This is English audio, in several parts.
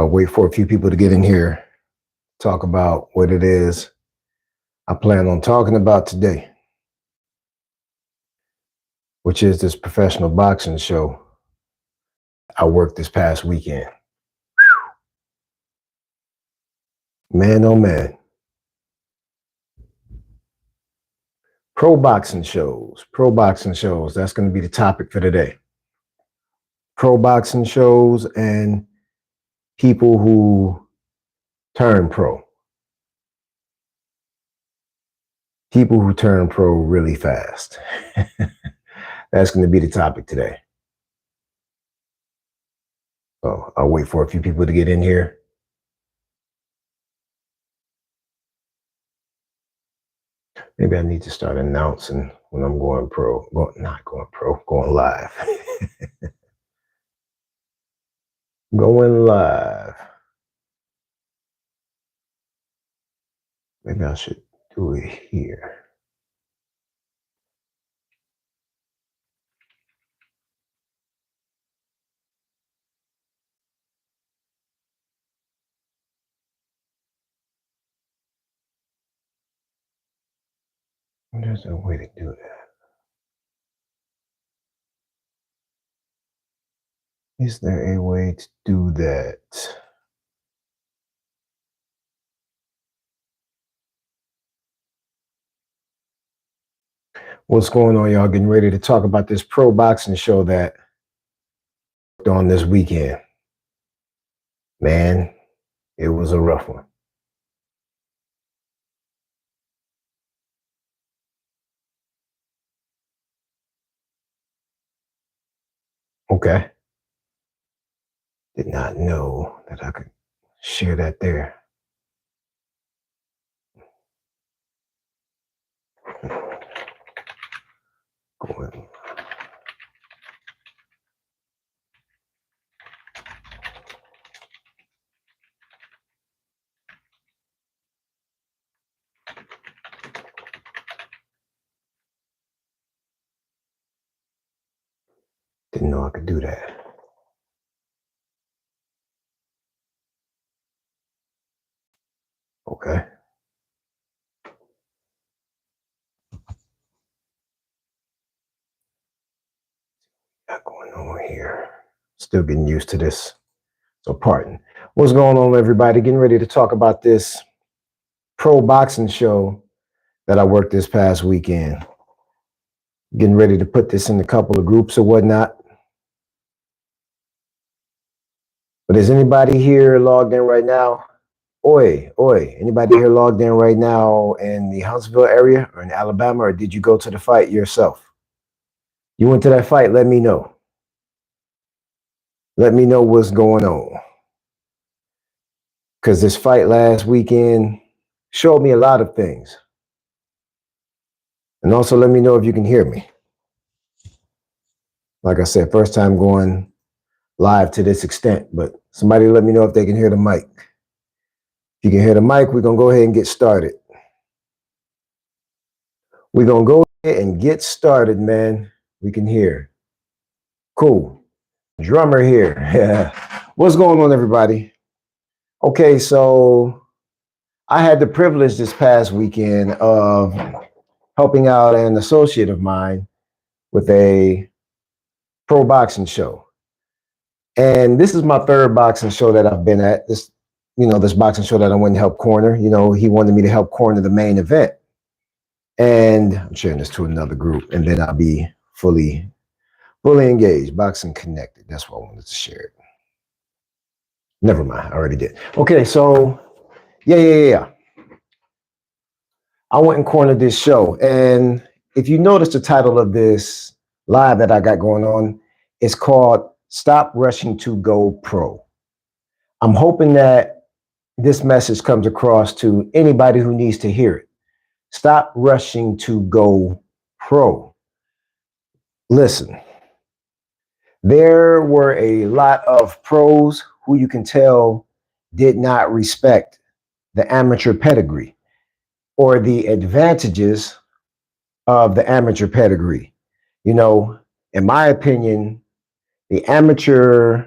I'll wait for a few people to get in here, talk about what it is I plan on talking about today, which is this professional boxing show I worked this past weekend. Man, oh man. Pro boxing shows, that's going to be the topic for today. Pro boxing shows and people who turn pro. People who turn pro really fast. That's going to be the topic today. So I'll wait for a few people to get in here. Maybe I need to start announcing when I'm going pro. Going live. Going live. Maybe I should do it here. There's a way to do that. Is there a way to do that? What's going on, y'all? Getting ready to talk about this pro boxing show that I worked on this weekend. Man, it was a rough one. Okay. Did not know that I could share that there. Going. Didn't know I could do that. Okay. Got going on here. Still getting used to this. So pardon. What's going on, everybody? Getting ready to talk about this pro boxing show that I worked this past weekend. Getting ready to put this in a couple of groups or whatnot. But is anybody here logged in right now? Oi, anybody here logged in right now in the Huntsville area or in Alabama, or did you go to the fight yourself? You went to that fight, let me know. Let me know what's going on. Because this fight last weekend showed me a lot of things. And also let me know if you can hear me. Like I said, first time going live to this extent, but somebody let me know if they can hear the mic. If you can hear the mic, we're going to go ahead and get started. We're going to go ahead and get started, man. We can hear. Cool. Drummer here. Yeah. What's going on, everybody? Okay, so I had the privilege this past weekend of helping out an associate of mine with a pro boxing show. And this is my third boxing show that I've been at. This boxing show that I went and helped corner. He wanted me to help corner the main event. And I'm sharing this to another group, and then I'll be fully engaged. Boxing Connected. That's what I wanted to share it. Never mind. I already did. Okay, so yeah. I went and cornered this show. And if you notice the title of this live that I got going on, it's called Stop Rushing to Go Pro. I'm hoping that this message comes across to anybody who needs to hear it. Stop rushing to go pro. Listen, there were a lot of pros who you can tell did not respect the amateur pedigree or the advantages of the amateur pedigree. In my opinion, the amateur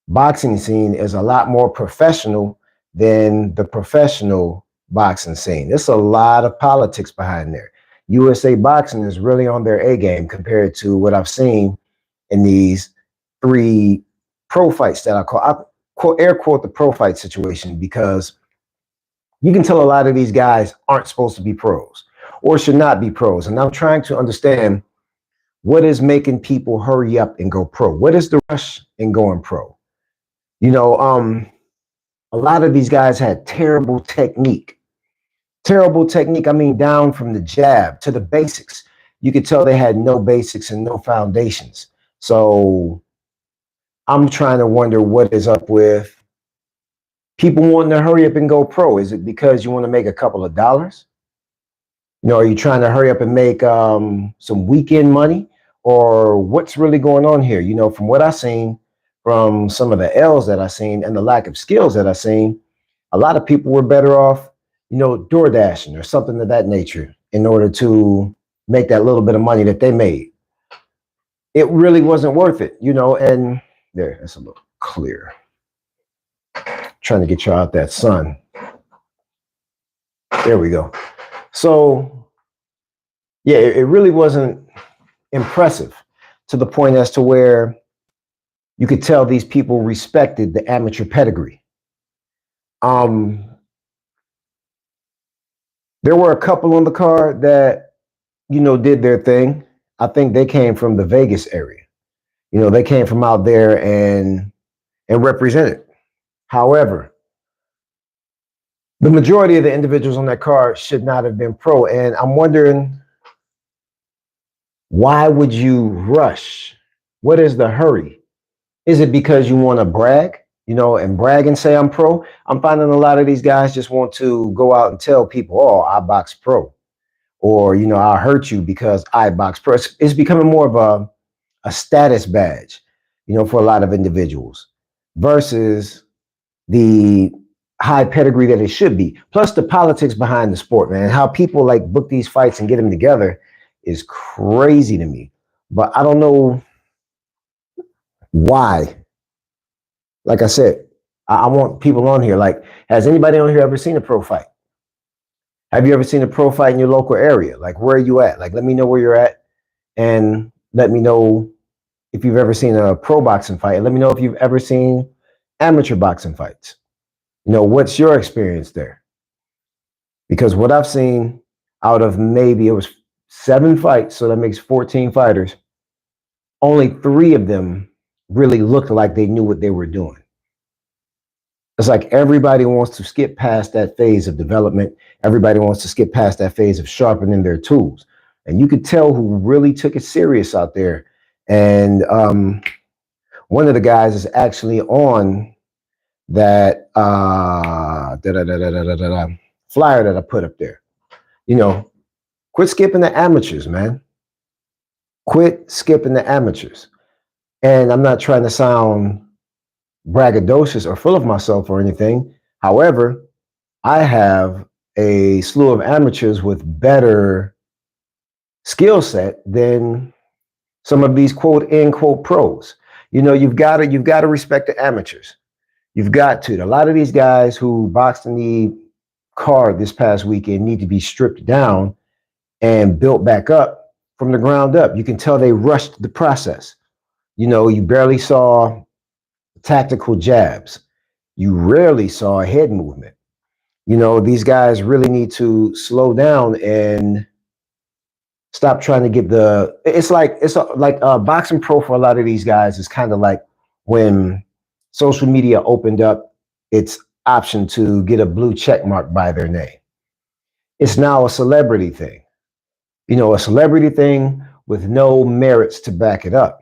boxing scene is a lot more professional than the professional boxing scene. There's a lot of politics behind there. USA Boxing is really on their A game compared to what I've seen in these 3 pro fights that I quote, air quote the pro fight situation, because you can tell a lot of these guys aren't supposed to be pros or should not be pros. And I'm trying to understand what is making people hurry up and go pro. What is the rush in going pro? You know, a lot of these guys had terrible technique. Terrible technique. I mean, down from the jab to the basics. You could tell they had no basics and no foundations. So I'm trying to wonder what is up with people wanting to hurry up and go pro. Is it because you want to make a couple of dollars? You know, are you trying to hurry up and make some weekend money? Or what's really going on here? You know, from what I've seen, from some of the L's that I've seen and the lack of skills that I've seen, a lot of people were better off, you know, door dashing or something of that nature in order to make that little bit of money that they made. It really wasn't worth it, you know, and there, that's a little clear. Trying to get you out that sun. There we go. So, yeah, it really wasn't impressive to the point as to where you could tell these people respected the amateur pedigree. There were a couple on the card that, you know, did their thing. I think they came from the Vegas area. You know, they came from out there and represented. However, the majority of the individuals on that card should not have been pro. And I'm wondering, why would you rush? What is the hurry? Is it because you want to brag, you know, and brag and say I'm pro? I'm finding a lot of these guys just want to go out and tell people, oh, I box pro. Or, you know, I'll hurt you because I box pro. It's becoming more of a status badge, you know, for a lot of individuals versus the high pedigree that it should be. Plus the politics behind the sport, man. How people like book these fights and get them together is crazy to me. But I don't know why. Like I said, I want people on here. Like, has anybody on here ever seen a pro fight? Have you ever seen a pro fight in your local area? Like, where are you at? Like, let me know where you're at, and let me know if you've ever seen a pro boxing fight. And let me know if you've ever seen amateur boxing fights. You know, what's your experience there? Because what I've seen out of maybe it was 7 fights, so that makes 14 fighters, only 3 of them really looked like they knew what they were doing. It's like everybody wants to skip past that phase of development. Everybody wants to skip past that phase of sharpening their tools. And you could tell who really took it serious out there. And one of the guys is actually on that flyer that I put up there. You know, quit skipping the amateurs, man. Quit skipping the amateurs. And I'm not trying to sound braggadocious or full of myself or anything. However, I have a slew of amateurs with better skill set than some of these quote unquote pros. You know, you've got to respect the amateurs. You've got to. A lot of these guys who boxed in the card this past weekend need to be stripped down and built back up from the ground up. You can tell they rushed the process. You know, you barely saw tactical jabs. You rarely saw a head movement. You know, these guys really need to slow down and stop trying to get the, it's like boxing pro for a lot of these guys is kind of like when social media opened up its option to get a blue check mark by their name. It's now a celebrity thing. You know, a celebrity thing with no merits to back it up.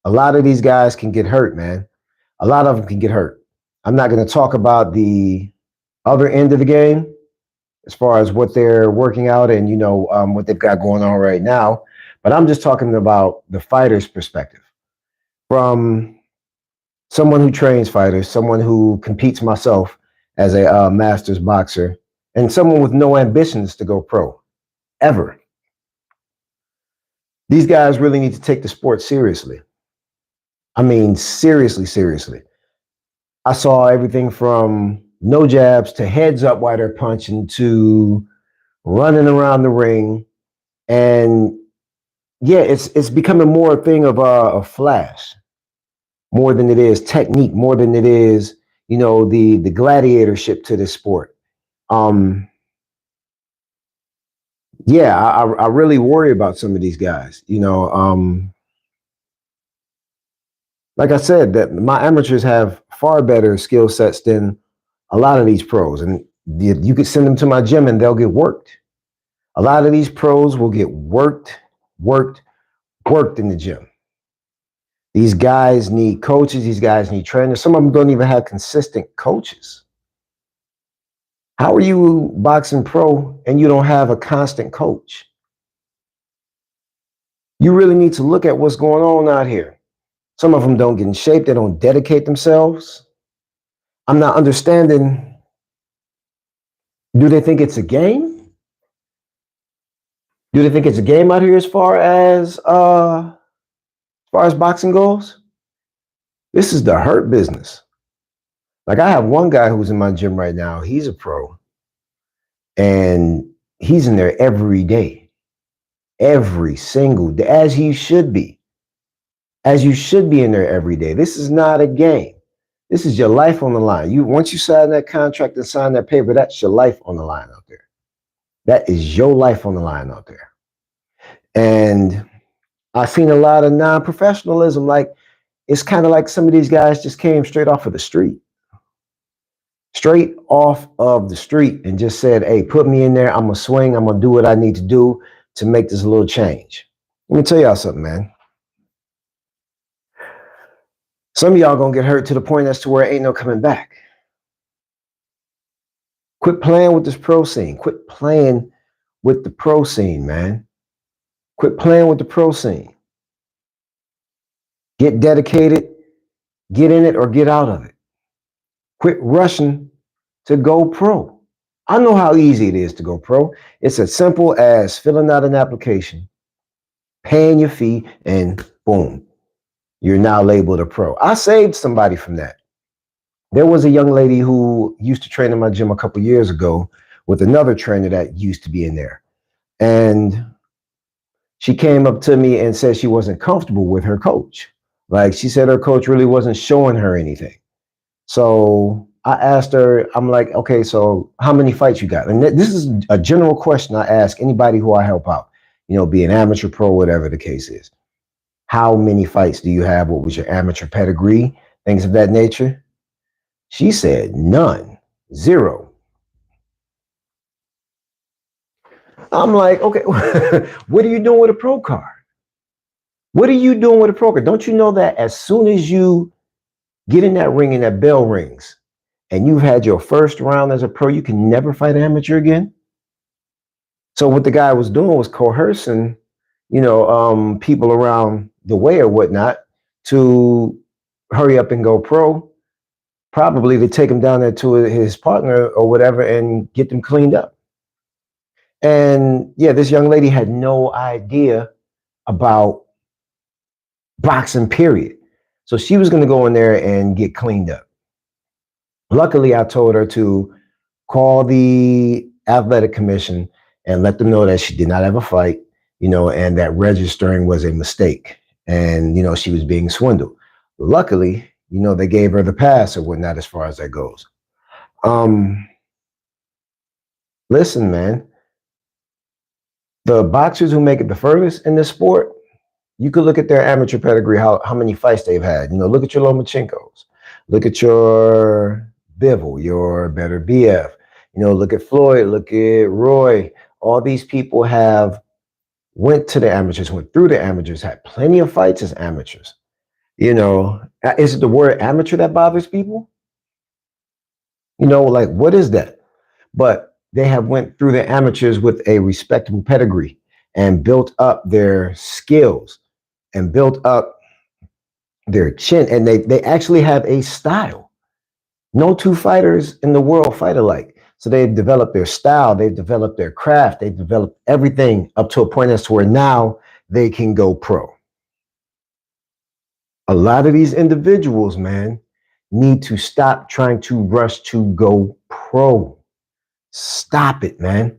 A lot of these guys can get hurt, man. A lot of them can get hurt. I'm not going to talk about the other end of the game as far as what they're working out and, you know, what they've got going on right now. But I'm just talking about the fighter's perspective. From someone who trains fighters, someone who competes myself as a master's boxer, and someone with no ambitions to go pro, ever. These guys really need to take the sport seriously. I mean, seriously, seriously. I saw everything from no jabs to heads up while they're punching to running around the ring. And yeah, it's becoming more a thing of a flash, more than it is technique, more than it is, the gladiatorship to this sport. Um, yeah, I really worry about some of these guys. Like I said, that my amateurs have far better skill sets than a lot of these pros, and you could send them to my gym and they'll get worked. A lot of these pros will get worked, worked, worked in the gym. These guys need coaches. These guys need trainers. Some of them don't even have consistent coaches. How are you boxing pro and you don't have a constant coach? You really need to look at what's going on out here. Some of them don't get in shape. They don't dedicate themselves. I'm not understanding. Do they think it's a game? Do they think it's a game out here as far as boxing goes? This is the hurt business. Like I have one guy who's in my gym right now. He's a pro, and he's in there every day, every single day, as you should be. As you should be in there every day. This is not a game. This is your life on the line. Once you sign that contract and sign that paper, that's your life on the line out there. That is your life on the line out there. And I've seen a lot of non-professionalism. Like it's kind of like some of these guys just came straight off of the street. Straight off of the street and just said, hey, put me in there. I'm gonna swing. I'm gonna do what I need to do to make this a little change. Let me tell y'all something, man. Some of y'all gonna get hurt to the point as to where ain't no coming back. Quit playing with this pro scene. Quit playing with the pro scene, man. Quit playing with the pro scene. Get dedicated, get in it or get out of it. Quit rushing to go pro. I know how easy it is to go pro. It's as simple as filling out an application, paying your fee, and boom, you're now labeled a pro. I saved somebody from that. There was a young lady who used to train in my gym a couple years ago with another trainer that used to be in there. And she came up to me and said she wasn't comfortable with her coach. Like she said her coach really wasn't showing her anything. So I asked her, I'm like, okay, so how many fights you got? And this is a general question I ask anybody who I help out, be an amateur pro, whatever the case is. How many fights do you have? What was your amateur pedigree? Things of that nature. She said none, zero. I'm like, okay, what are you doing with a pro card? What are you doing with a pro card? Don't you know that as soon as you get in that ring and that bell rings and you've had your first round as a pro, you can never fight amateur again? So what the guy was doing was coercing, people around the way or whatnot to hurry up and go pro, probably to take him down there to his partner or whatever and get them cleaned up. And yeah, this young lady had no idea about boxing, period. So she was going to go in there and get cleaned up. Luckily, I told her to call the athletic commission and let them know that she did not have a fight, and that registering was a mistake. And, she was being swindled. Luckily, they gave her the pass or whatnot as far as that goes. Listen, man, the boxers who make it the furthest in this sport, you could look at their amateur pedigree, how many fights they've had. Look at your Lomachenkos, look at your Bivol, your Better BF. Look at Floyd, look at Roy. All these people have went to the amateurs, went through the amateurs, had plenty of fights as amateurs. Is it the word amateur that bothers people? Like what is that? But they have went through the amateurs with a respectable pedigree and built up their skills and built up their chin. And they actually have a style. No two fighters in the world fight alike. So they've developed their style, they've developed their craft, they've developed everything up to a point as to where now they can go pro. A lot of these individuals, man, need to stop trying to rush to go pro. Stop it, man.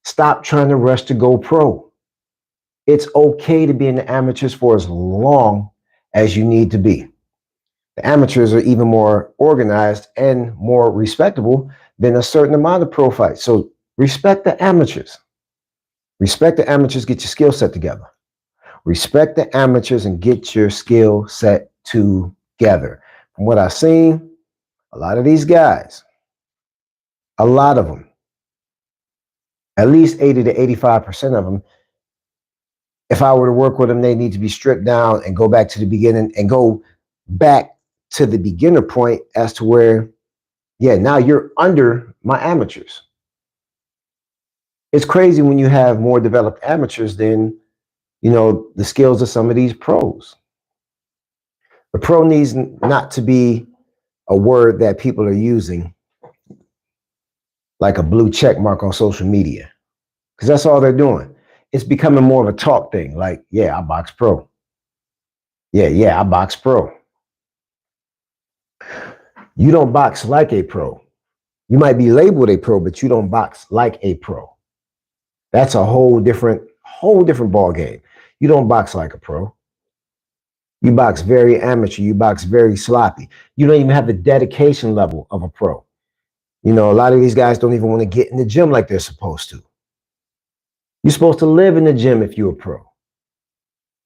Stop trying to rush to go pro. It's okay to be in the amateurs for as long as you need to be. The amateurs are even more organized and more respectable than a certain amount of pro fights. So respect the amateurs. Respect the amateurs, get your skill set together. Respect the amateurs and get your skill set together. From what I've seen, a lot of these guys, a lot of them, at least 80 to 85% of them, if I were to work with them, they need to be stripped down and go back to the beginning and go back to the beginner point as to where, yeah, now you're under my amateurs. It's crazy when you have more developed amateurs than, the skills of some of these pros. The pro needs not to be a word that people are using like a blue check mark on social media, because that's all they're doing. It's becoming more of a talk thing. Like, yeah, I box pro. Yeah, I box pro. You don't box like a pro. You might be labeled a pro, but you don't box like a pro. That's a whole different ball game. You don't box like a pro. You box very amateur. You box very sloppy. You don't even have the dedication level of a pro. A lot of these guys don't even want to get in the gym like they're supposed to. You're supposed to live in the gym if you're a pro.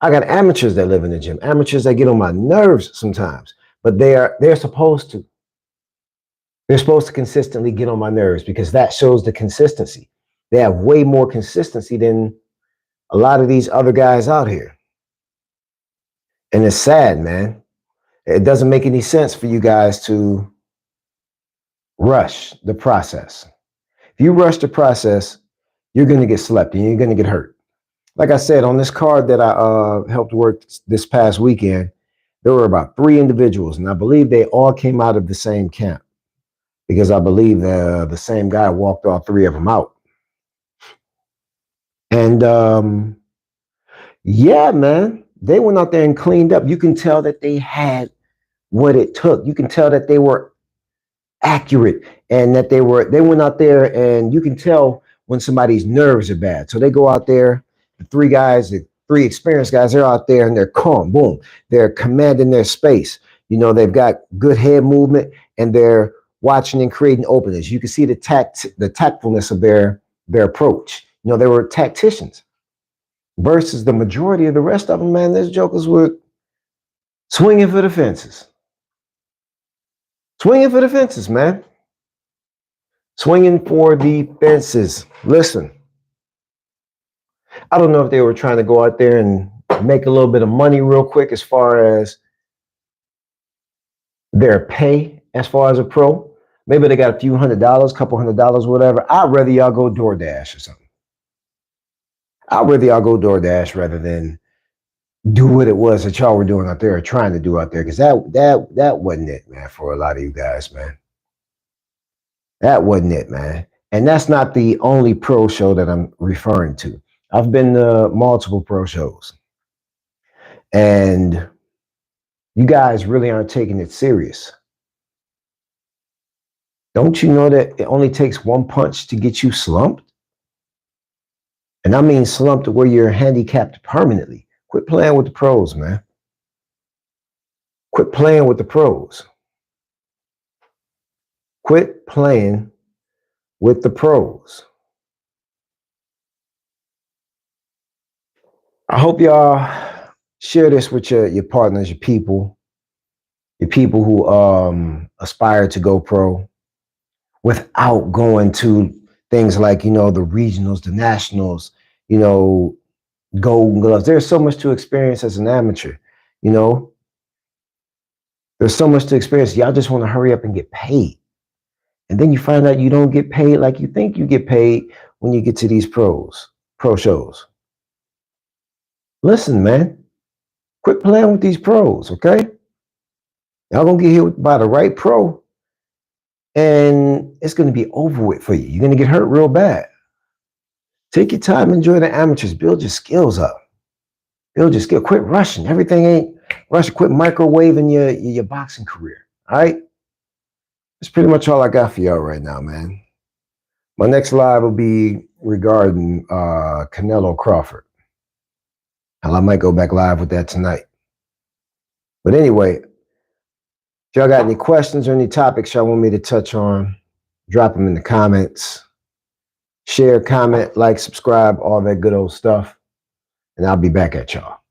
I got amateurs that live in the gym, amateurs that get on my nerves sometimes, but they're supposed to. They're supposed to consistently get on my nerves because that shows the consistency. They have way more consistency than a lot of these other guys out here. And it's sad, man. It doesn't make any sense for you guys to rush the process. If you rush the process, you're going to get slept and you're going to get hurt. Like I said, on this card that I helped work this past weekend, there were about 3 individuals, and I believe they all came out of the same camp because I believe the same guy walked all 3 of them out. And yeah, man, they went out there and cleaned up. You can tell that they had what it took. You can tell that they were accurate and that they went out there, and you can tell when somebody's nerves are bad. So they go out there, the 3 guys, the 3 experienced guys, they're out there and they're calm, boom. They're commanding their space. They've got good head movement and they're watching and creating openings. You can see the tactfulness of their approach. They were tacticians versus the majority of the rest of them, man. Those jokers were swinging for the fences. Swinging for the fences, man. Swinging for the fences. Listen, I don't know if they were trying to go out there and make a little bit of money real quick as far as their pay, as far as a pro. Maybe they got a few $100s, couple $100s, whatever. I'd rather y'all go DoorDash or something. I'd rather y'all go DoorDash rather than do what it was that y'all were doing out there or trying to do out there, because that wasn't it, man, for a lot of you guys, man. That wasn't it, man. And that's not the only pro show that I'm referring to. I've been to multiple pro shows. And you guys really aren't taking it serious. Don't you know that it only takes one punch to get you slumped? And I mean slumped to where you're handicapped permanently. Quit playing with the pros, man. Quit playing with the pros. Quit playing with the pros. I hope y'all share this with your partners, your people who aspire to go pro without going to things like, the regionals, the nationals, Golden Gloves. There's so much to experience as an amateur, There's so much to experience. Y'all just want to hurry up and get paid. And then you find out you don't get paid like you think you get paid when you get to these pro shows. Listen, man, quit playing with these pros, okay? Y'all gonna get hit by the right pro, and it's gonna be over with for you. You're gonna get hurt real bad. Take your time, enjoy the amateurs, build your skills up. Build your skill. Quit rushing. Everything ain't Or I should quit microwaving your boxing career. All right. That's pretty much all I got for y'all right now, man. My next live will be regarding Canelo Crawford. Hell, I might go back live with that tonight. But anyway, if y'all got any questions or any topics y'all want me to touch on, drop them in the comments. Share, comment, like, subscribe, all that good old stuff. And I'll be back at y'all.